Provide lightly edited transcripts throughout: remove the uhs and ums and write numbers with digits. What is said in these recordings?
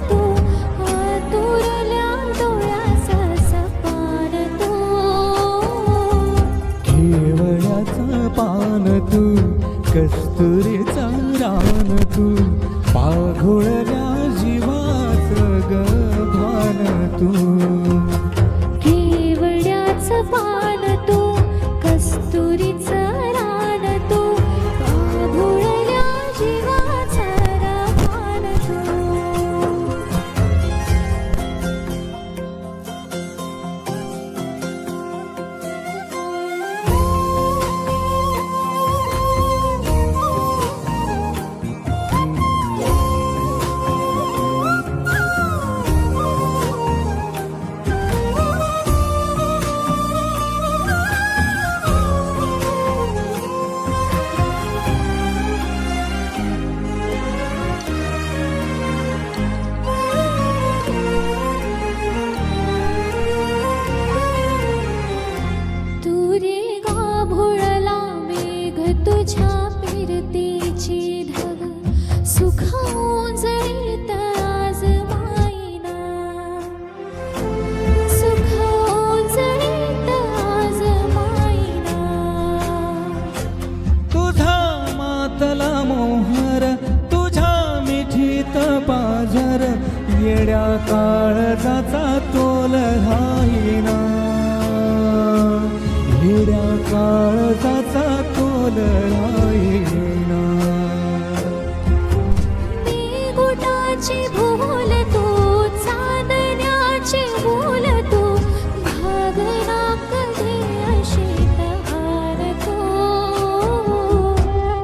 तू आतुरल्या डोळ्याचा सपान तू केवळ्याचं पान तू कस्तुरीचा रान तू पाघोळल्या जीवाचं गभान तू केवड्याचं पान तू कस्तुरीचं रान तू पाघोळल्या जीवाचं रान तू तुझ्या फिरतीची ढग सुखावून जळीत आज माईना सुखावून जळीत आज माईना तुझा मातला मोहर तुझ्या मिठीत पाझर येड्या काळजाचा तोल राहीना येड्या काळजाचा तोल राहीना गुटाची भूल तू चांदण्याची भूल तू भागना कधी अशी तहान तू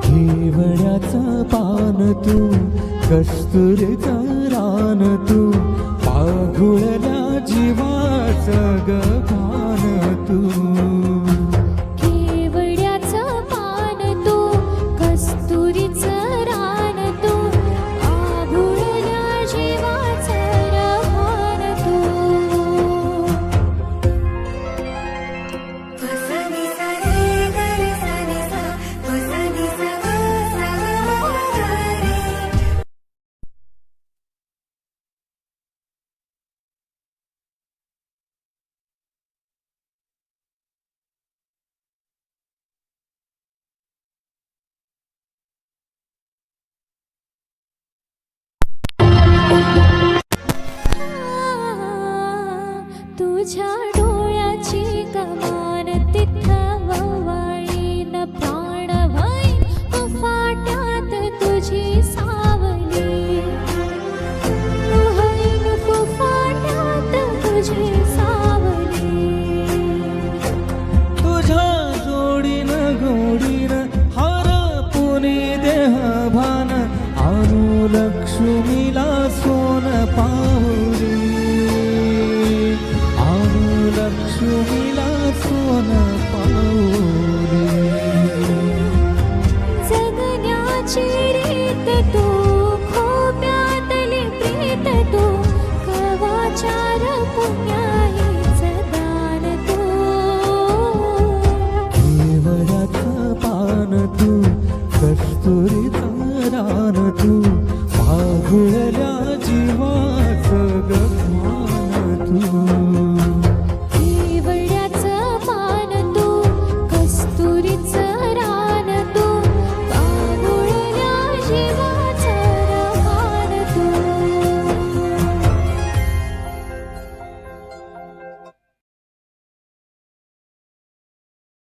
केवड्याचं पान तू कस्तुरीचं रान तू पाघुळल्या जीवाचं गभान तू केवड्याचं पान तू कस्तुरीचं रान तू आभुळल्या जीवाचं रान तू तुझ्या डोळ्याची कमान तिथं ववाळीन प्राण व्हाईन फुफाट्यात तुझी सावली व्हाईन फुफाट्यात तुझी सावली तुझ्या जोडीन गोडीन हार पुनी देह भान आणू लक्ष्मीला सोन पा